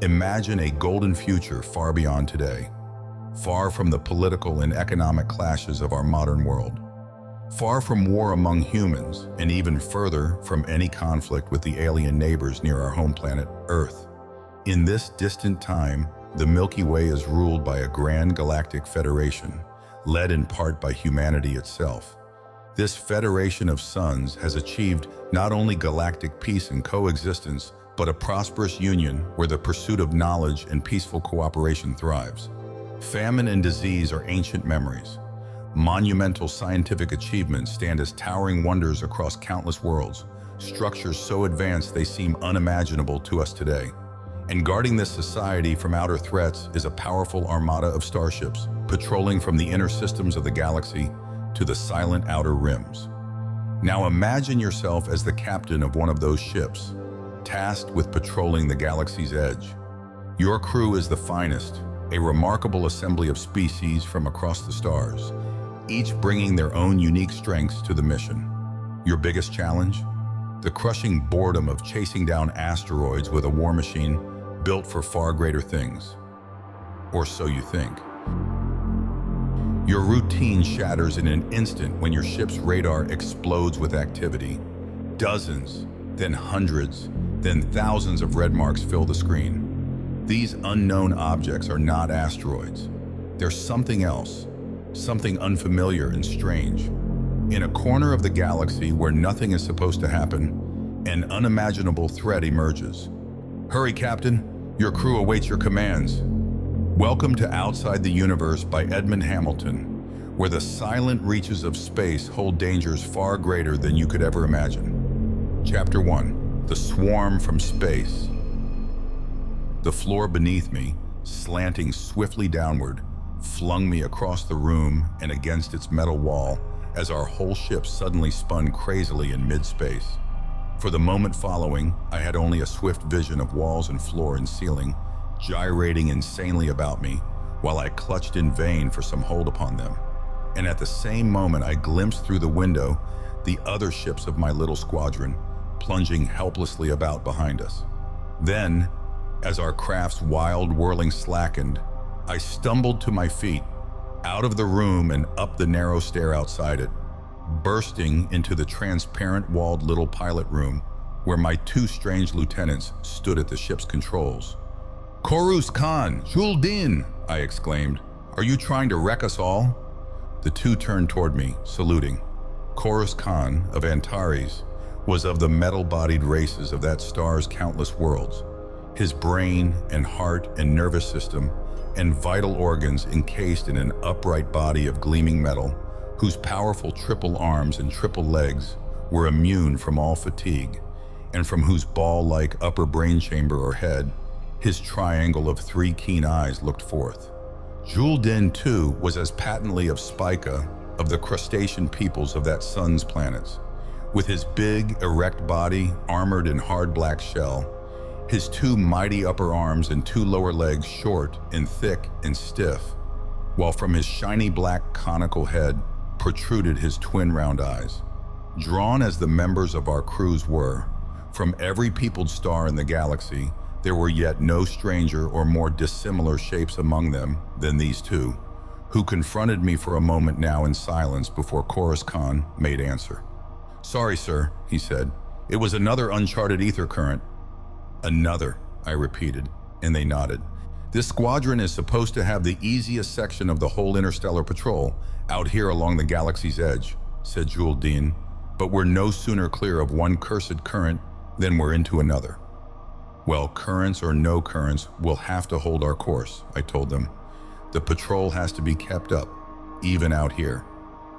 Imagine a golden future far beyond today, far from the political and economic clashes of our modern world, far from war among humans, and even further from any conflict with the alien neighbors near our home planet, Earth. In this distant time, the Milky Way is ruled by a grand galactic federation, led in part by humanity itself. This federation of suns has achieved not only galactic peace and coexistence, but a prosperous union where the pursuit of knowledge and peaceful cooperation thrives. Famine and disease are ancient memories. Monumental scientific achievements stand as towering wonders across countless worlds, structures so advanced they seem unimaginable to us today. And guarding this society from outer threats is a powerful armada of starships, patrolling from the inner systems of the galaxy to the silent outer rims. Now imagine yourself as the captain of one of those ships, tasked with patrolling the galaxy's edge. Your crew is the finest, a remarkable assembly of species from across the stars, each bringing their own unique strengths to the mission. Your biggest challenge? The crushing boredom of chasing down asteroids with a war machine built for far greater things. Or so you think. Your routine shatters in an instant when your ship's radar explodes with activity. Dozens, then hundreds, then thousands of red marks fill the screen. These unknown objects are not asteroids. They're something else, something unfamiliar and strange. In a corner of the galaxy where nothing is supposed to happen, an unimaginable threat emerges. Hurry, Captain, your crew awaits your commands. Welcome to Outside the Universe by Edmund Hamilton, where the silent reaches of space hold dangers far greater than you could ever imagine. Chapter 1. The Swarm from Space. The floor beneath me, slanting swiftly downward, flung me across the room and against its metal wall as our whole ship suddenly spun crazily in mid-space. For the moment following, I had only a swift vision of walls and floor and ceiling, gyrating insanely about me, while I clutched in vain for some hold upon them. And at the same moment, I glimpsed through the window the other ships of my little squadron, plunging helplessly about behind us. Then, as our craft's wild whirling slackened, I stumbled to my feet, out of the room and up the narrow stair outside it, bursting into the transparent walled little pilot room where my two strange lieutenants stood at the ship's controls. "Corus Khan, Jules Din!" I exclaimed. "Are you trying to wreck us all?" The two turned toward me, saluting. Corus Khan of Antares was of the metal-bodied races of that star's countless worlds. His brain and heart and nervous system and vital organs encased in an upright body of gleaming metal, whose powerful triple arms and triple legs were immune from all fatigue, and from whose ball-like upper brain chamber or head his triangle of three keen eyes looked forth. Jules Din, too, was as patently of Spica, of the crustacean peoples of that sun's planets. With his big, erect body armored in hard black shell, his two mighty upper arms and two lower legs short and thick and stiff, while from his shiny black conical head protruded his twin round eyes. Drawn as the members of our crews were, from every peopled star in the galaxy, there were yet no stranger or more dissimilar shapes among them than these two, who confronted me for a moment now in silence before Corus Khan made answer. "Sorry, sir," he said. "It was another uncharted ether current." "Another," I repeated, and they nodded. "This squadron is supposed to have the easiest section of the whole interstellar patrol out here along the galaxy's edge," said Jules Din, "but we're no sooner clear of one cursed current than we're into another." "Well, currents or no currents, we'll have to hold our course," I told them. "The patrol has to be kept up, even out here."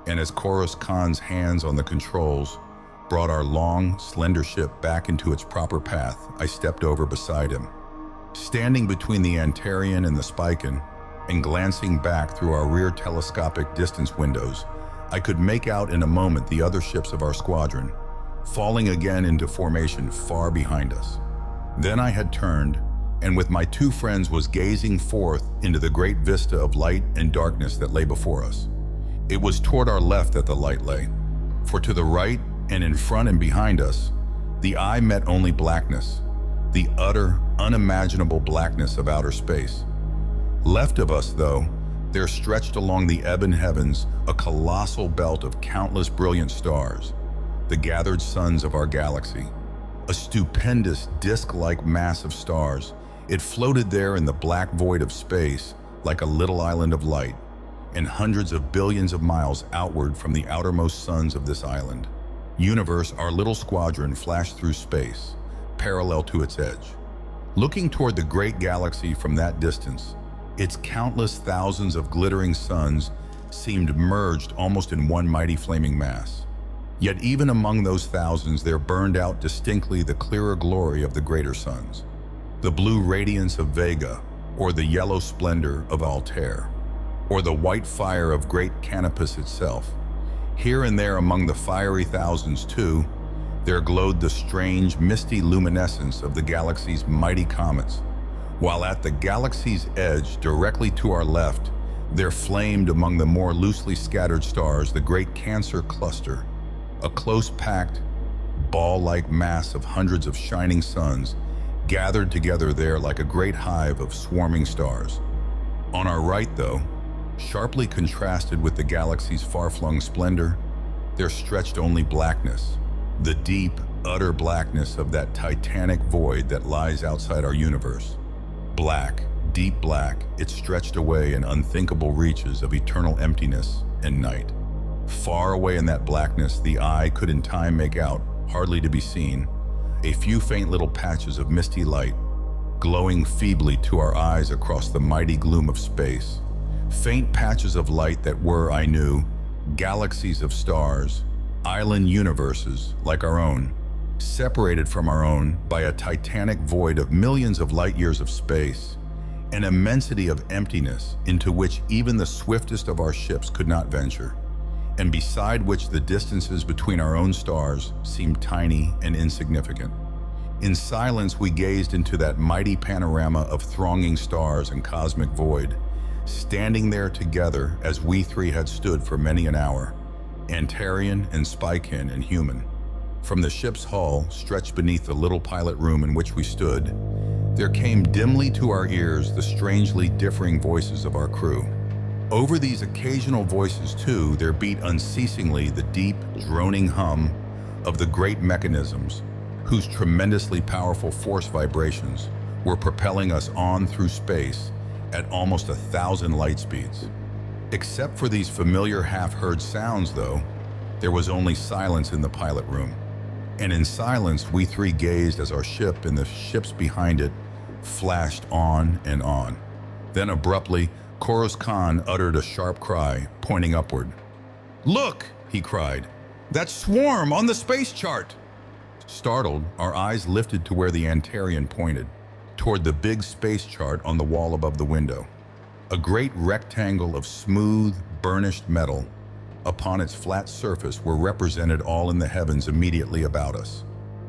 And as Corus Khan's hands on the controls brought our long, slender ship back into its proper path, I stepped over beside him. Standing between the Antarian and the Spican, and glancing back through our rear telescopic distance windows, I could make out in a moment the other ships of our squadron, falling again into formation far behind us. Then I had turned, and with my two friends was gazing forth into the great vista of light and darkness that lay before us. It was toward our left that the light lay, for to the right and in front and behind us, the eye met only blackness. the utter, unimaginable blackness of outer space. Left of us, though, there stretched along the ebon heavens a colossal belt of countless brilliant stars, the gathered suns of our galaxy. A stupendous disk-like mass of stars, it floated there in the black void of space like a little island of light, and hundreds of billions of miles outward from the outermost suns of this island. Universe, our little squadron flashed through space, parallel to its edge. Looking toward the great galaxy from that distance, its countless thousands of glittering suns seemed merged almost in one mighty flaming mass. Yet even among those thousands there burned out distinctly the clearer glory of the greater suns, the blue radiance of Vega, or the yellow splendor of Altair, or the white fire of great Canopus itself. Here and there among the fiery thousands, too, there glowed the strange, misty luminescence of the galaxy's mighty comets, while at the galaxy's edge, directly to our left, there flamed among the more loosely scattered stars the great Cancer cluster, a close-packed, ball-like mass of hundreds of shining suns gathered together there like a great hive of swarming stars. On our right, though, sharply contrasted with the galaxy's far-flung splendor, there stretched only blackness, the deep, utter blackness of that titanic void that lies outside our universe. Black, deep black, it stretched away in unthinkable reaches of eternal emptiness and night. Far away in that blackness, the eye could in time make out, hardly to be seen, a few faint little patches of misty light, glowing feebly to our eyes across the mighty gloom of space. Faint patches of light that were, I knew, galaxies of stars, island universes like our own, separated from our own by a titanic void of millions of light years of space, an immensity of emptiness into which even the swiftest of our ships could not venture, and beside which the distances between our own stars seemed tiny and insignificant. In silence, we gazed into that mighty panorama of thronging stars and cosmic void, standing there together as we three had stood for many an hour, Antarian and Spykin and human. From the ship's hull, stretched beneath the little pilot room in which we stood, there came dimly to our ears the strangely differing voices of our crew. Over these occasional voices, too, there beat unceasingly the deep, droning hum of the great mechanisms whose tremendously powerful force vibrations were propelling us on through space at almost 1,000 light speeds. Except for these familiar half-heard sounds, though, there was only silence in the pilot room. And in silence, we three gazed as our ship and the ships behind it flashed on and on. Then abruptly, Koros Khan uttered a sharp cry, pointing upward. "Look!" he cried. "That swarm on the space chart!" Startled, our eyes lifted to where the Antarian pointed, toward the big space chart on the wall above the window. A great rectangle of smooth, burnished metal. Upon its flat surface were represented all in the heavens immediately about us.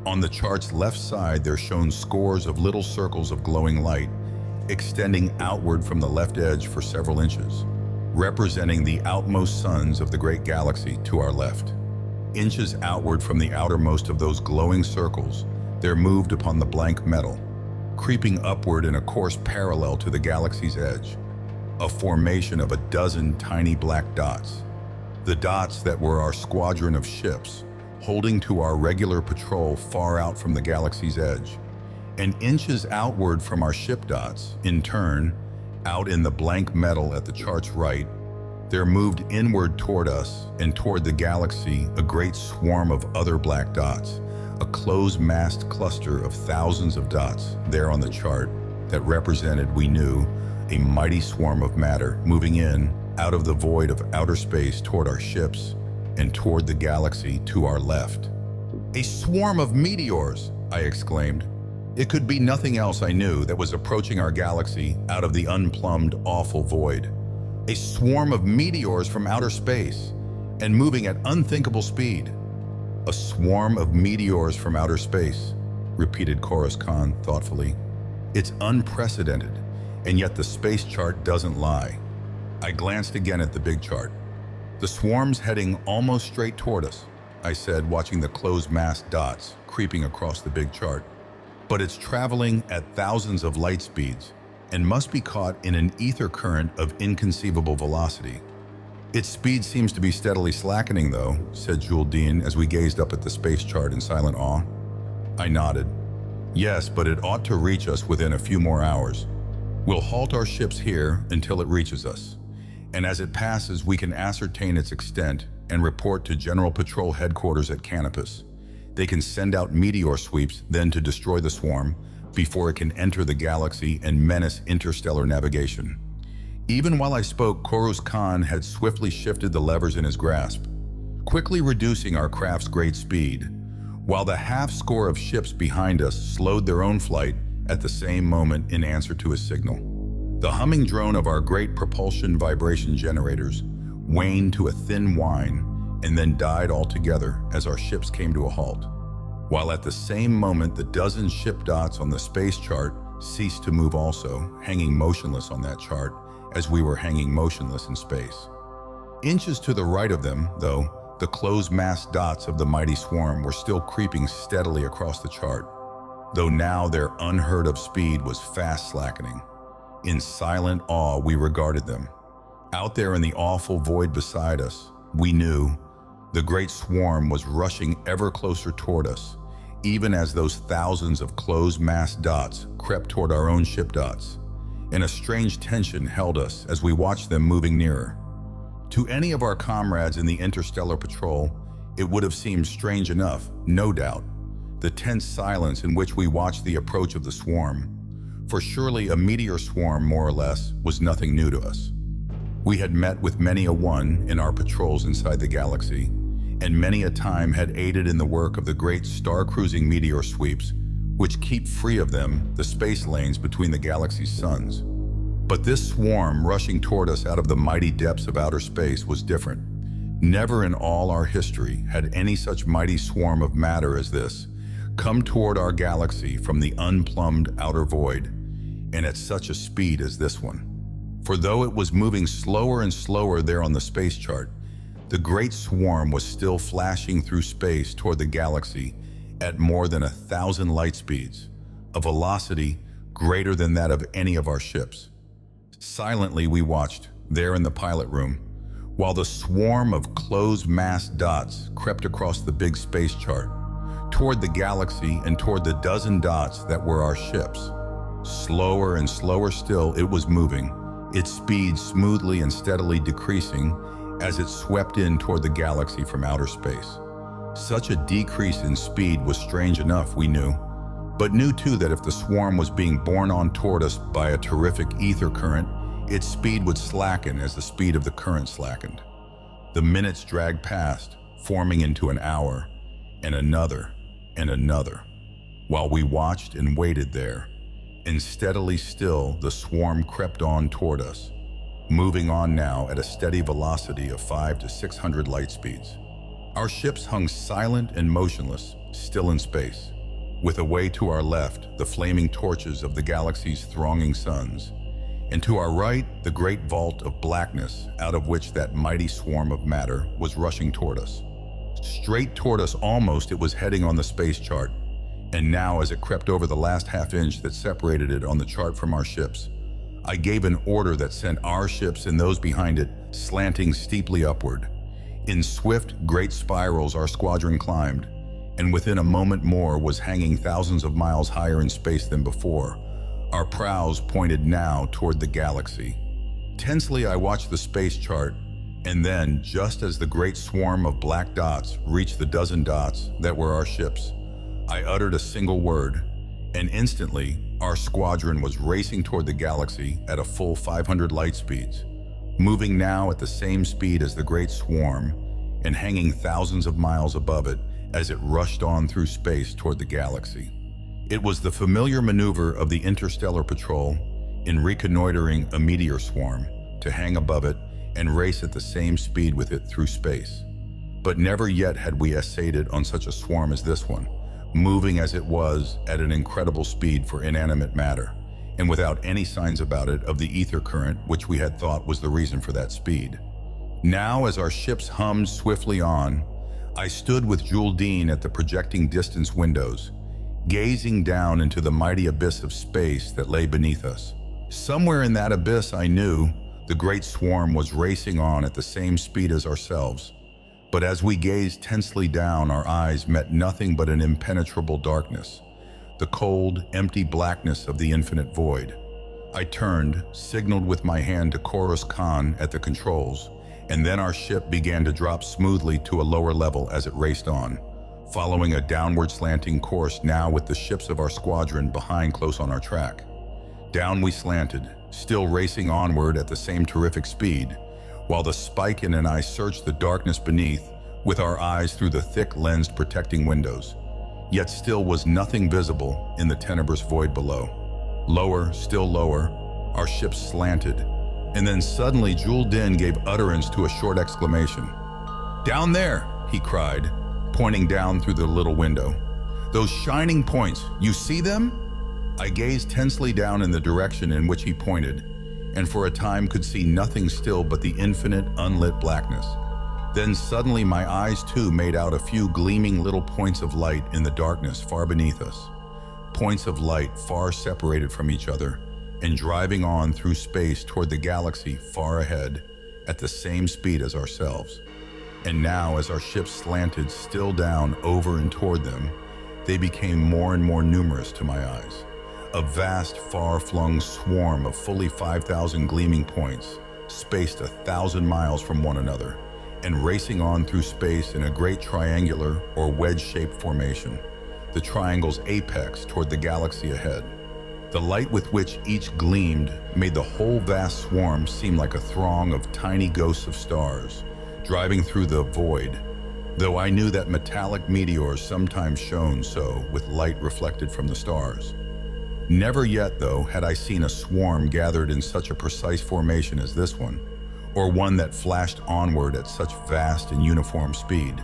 On the chart's left side there shone scores of little circles of glowing light, extending outward from the left edge for several inches, representing the outmost suns of the great galaxy to our left. Inches outward from the outermost of those glowing circles, there moved upon the blank metal, creeping upward in a course parallel to the galaxy's edge, a formation of a dozen tiny black dots. The dots that were our squadron of ships, holding to our regular patrol far out from the galaxy's edge. And inches outward from our ship dots, in turn, out in the blank metal at the chart's right, there moved inward toward us and toward the galaxy a great swarm of other black dots, a close-massed cluster of thousands of dots there on the chart that represented, we knew, a mighty swarm of matter moving in, out of the void of outer space toward our ships and toward the galaxy to our left. "A swarm of meteors!" I exclaimed. It could be nothing else, I knew, that was approaching our galaxy out of the unplumbed, awful void. A swarm of meteors from outer space, and moving at unthinkable speed. "A swarm of meteors from outer space," repeated Koros Khan thoughtfully. "It's unprecedented, and yet the space chart doesn't lie." I glanced again at the big chart. "The swarm's heading almost straight toward us," I said, watching the closed-massed dots creeping across the big chart. but it's traveling at thousands of light speeds and must be caught in an ether current of inconceivable velocity. Its speed seems to be steadily slackening though, said Jules as we gazed up at the space chart in silent awe. I nodded. Yes, but it ought to reach us within a few more hours. We'll halt our ships here until it reaches us, and as it passes we can ascertain its extent and report to General Patrol Headquarters at Canopus. They can send out meteor sweeps then to destroy the swarm before it can enter the galaxy and menace interstellar navigation. Even while I spoke, Korus Khan had swiftly shifted the levers in his grasp, quickly reducing our craft's great speed, while the half-score of ships behind us slowed their own flight at the same moment in answer to his signal. The humming drone of our great propulsion vibration generators waned to a thin whine and then died altogether as our ships came to a halt, while at the same moment the dozen ship dots on the space chart ceased to move also, hanging motionless on that chart as we were hanging motionless in space. Inches to the right of them, though, the closed mass dots of the mighty swarm were still creeping steadily across the chart, though now their unheard of speed was fast slackening. In silent awe we regarded them. Out there in the awful void beside us, we knew the great swarm was rushing ever closer toward us, even as those thousands of closed mass dots crept toward our own ship dots, and a strange tension held us as we watched them moving nearer. To any of our comrades in the Interstellar Patrol, it would have seemed strange enough, no doubt, the tense silence in which we watched the approach of the swarm, for surely a meteor swarm, more or less, was nothing new to us. We had met with many a one in our patrols inside the galaxy, and many a time had aided in the work of the great star-cruising meteor sweeps, which keep free of them the space lanes between the galaxy's suns. But this swarm rushing toward us out of the mighty depths of outer space was different. Never in all our history had any such mighty swarm of matter as this come toward our galaxy from the unplumbed outer void, and at such a speed as this one. For though it was moving slower and slower there on the space chart, the great swarm was still flashing through space toward the galaxy at more than 1,000 light speeds, a velocity greater than that of any of our ships. Silently we watched, there in the pilot room, while the swarm of closed mass dots crept across the big space chart, toward the galaxy and toward the dozen dots that were our ships. Slower and slower still it was moving, its speed smoothly and steadily decreasing as it swept in toward the galaxy from outer space. Such a decrease in speed was strange enough, we knew, but knew too that if the swarm was being borne on toward us by a terrific ether current, its speed would slacken as the speed of the current slackened. The minutes dragged past, forming into an hour, and another, while we watched and waited there, and steadily still the swarm crept on toward us, moving on now at a steady velocity of 500 to 600 light speeds. Our ships hung silent and motionless, still in space, with away to our left the flaming torches of the galaxy's thronging suns, and to our right the great vault of blackness out of which that mighty swarm of matter was rushing toward us. Straight toward us almost it was heading on the space chart, and now as it crept over the last half-inch that separated it on the chart from our ships, I gave an order that sent our ships and those behind it slanting steeply upward. In swift, great spirals our squadron climbed, and within a moment more was hanging thousands of miles higher in space than before, our prows pointed now toward the galaxy. Tensely I watched the space chart, and then, just as the great swarm of black dots reached the dozen dots that were our ships, I uttered a single word, and instantly our squadron was racing toward the galaxy at a full 500 light speeds, moving now at the same speed as the great swarm and hanging thousands of miles above it as it rushed on through space toward the galaxy. It was the familiar maneuver of the Interstellar Patrol in reconnoitering a meteor swarm to hang above it and race at the same speed with it through space. But never yet had we essayed it on such a swarm as this one, moving as it was at an incredible speed for inanimate matter, and without any signs about it of the ether current which we had thought was the reason for that speed. Now, as our ships hummed swiftly on, I stood with Jules at the projecting distance windows, gazing down into the mighty abyss of space that lay beneath us. Somewhere in that abyss, I knew, the great swarm was racing on at the same speed as ourselves. But as we gazed tensely down, our eyes met nothing but an impenetrable darkness, the cold, empty blackness of the infinite void. I turned, signaled with my hand to Khorus Khan at the controls, and then our ship began to drop smoothly to a lower level as it raced on, following a downward slanting course, now with the ships of our squadron behind close on our track. Down we slanted, still racing onward at the same terrific speed, while the Spiken and I searched the darkness beneath with our eyes through the thick lensed protecting windows. Yet still was nothing visible in the tenebrous void below. Lower, still lower, our ship slanted, and then suddenly Jul Din gave utterance to a short exclamation. "Down there," he cried, pointing down through the little window. "Those shining points, you see them?" I gazed tensely down in the direction in which he pointed, and for a time could see nothing still but the infinite, unlit blackness. Then suddenly my eyes too made out a few gleaming little points of light in the darkness far beneath us. Points of light far separated from each other, and driving on through space toward the galaxy far ahead, at the same speed as ourselves. And now, as our ship slanted still down over and toward them, they became more and more numerous to my eyes. A vast, far-flung swarm of fully 5,000 gleaming points, spaced 1,000 miles from one another, and racing on through space in a great triangular or wedge-shaped formation, the triangle's apex toward the galaxy ahead. The light with which each gleamed made the whole vast swarm seem like a throng of tiny ghosts of stars, driving through the void, though I knew that metallic meteors sometimes shone so with light reflected from the stars. Never yet, though, had I seen a swarm gathered in such a precise formation as this one, or one that flashed onward at such vast and uniform speed.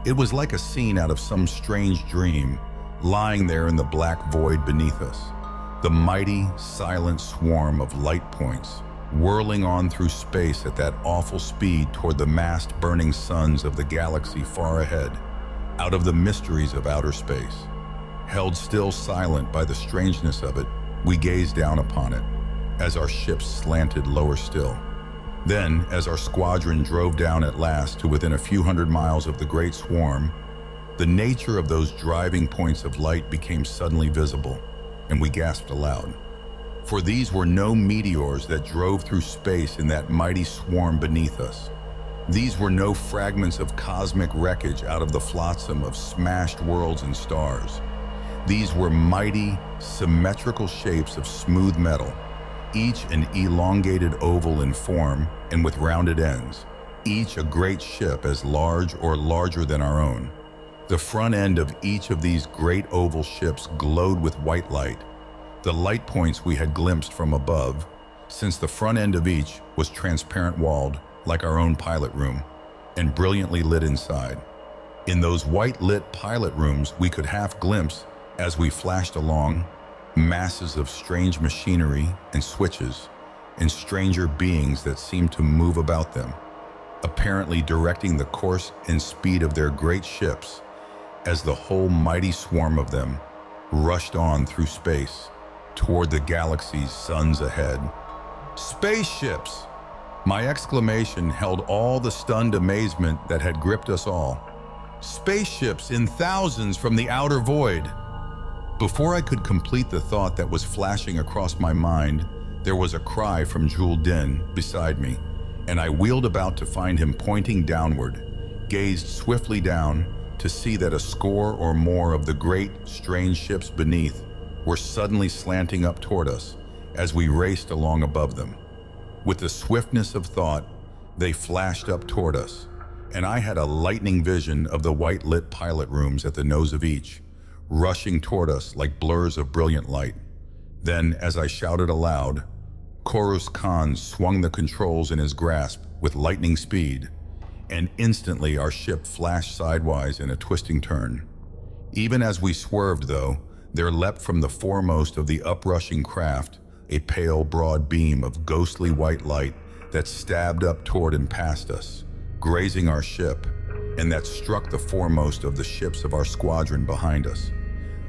It was like a scene out of some strange dream, lying there in the black void beneath us. The mighty, silent swarm of light points, whirling on through space at that awful speed toward the massed burning suns of the galaxy far ahead, out of the mysteries of outer space. Held still silent by the strangeness of it, we gazed down upon it, as our ships slanted lower still. Then, as our squadron drove down at last to within a few hundred miles of the great swarm, the nature of those driving points of light became suddenly visible, and we gasped aloud. For these were no meteors that drove through space in that mighty swarm beneath us. These were no fragments of cosmic wreckage out of the flotsam of smashed worlds and stars. These were mighty, symmetrical shapes of smooth metal, each an elongated oval in form and with rounded ends, each a great ship as large or larger than our own. The front end of each of these great oval ships glowed with white light, the light points we had glimpsed from above, since the front end of each was transparent walled, like our own pilot room, and brilliantly lit inside. In those white-lit pilot rooms, we could half glimpse, as we flashed along, masses of strange machinery and switches, and stranger beings that seemed to move about them, apparently directing the course and speed of their great ships as the whole mighty swarm of them rushed on through space toward the galaxy's suns ahead. Spaceships! My exclamation held all the stunned amazement that had gripped us all. Spaceships in thousands from the outer void! Before I could complete the thought that was flashing across my mind, there was a cry from Jul Din beside me, and I wheeled about to find him pointing downward, gazed swiftly down to see that a score or more of the great, strange ships beneath were suddenly slanting up toward us as we raced along above them. With the swiftness of thought, they flashed up toward us, and I had a lightning vision of the white-lit pilot rooms at the nose of each, rushing toward us like blurs of brilliant light. Then, as I shouted aloud, Khorus Khan swung the controls in his grasp with lightning speed, and instantly our ship flashed sidewise in a twisting turn. Even as we swerved, though, there leapt from the foremost of the uprushing craft a pale, broad beam of ghostly white light that stabbed up toward and past us, grazing our ship, and that struck the foremost of the ships of our squadron behind us.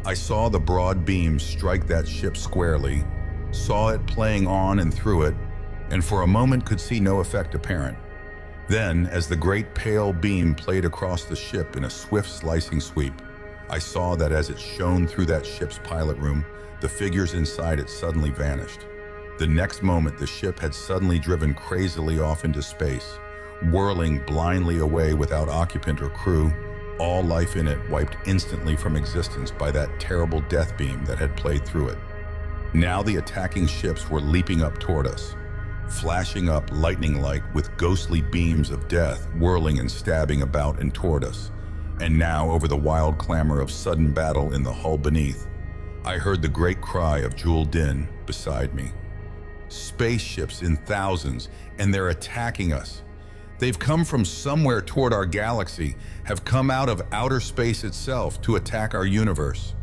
I saw the broad beams strike that ship squarely, saw it playing on and through it, and for a moment could see no effect apparent. Then, as the great pale beam played across the ship in a swift slicing sweep, I saw that as it shone through that ship's pilot room, the figures inside it suddenly vanished. The next moment, the ship had suddenly driven crazily off into space, whirling blindly away without occupant or crew, all life in it wiped instantly from existence by that terrible death beam that had played through it. Now the attacking ships were leaping up toward us, flashing up lightning-like with ghostly beams of death whirling and stabbing about and toward us. And now, over the wild clamor of sudden battle in the hull beneath, I heard the great cry of Jul Din beside me. Spaceships in thousands, and they're attacking us. They've come from somewhere toward our galaxy, have come out of outer space itself to attack our universe.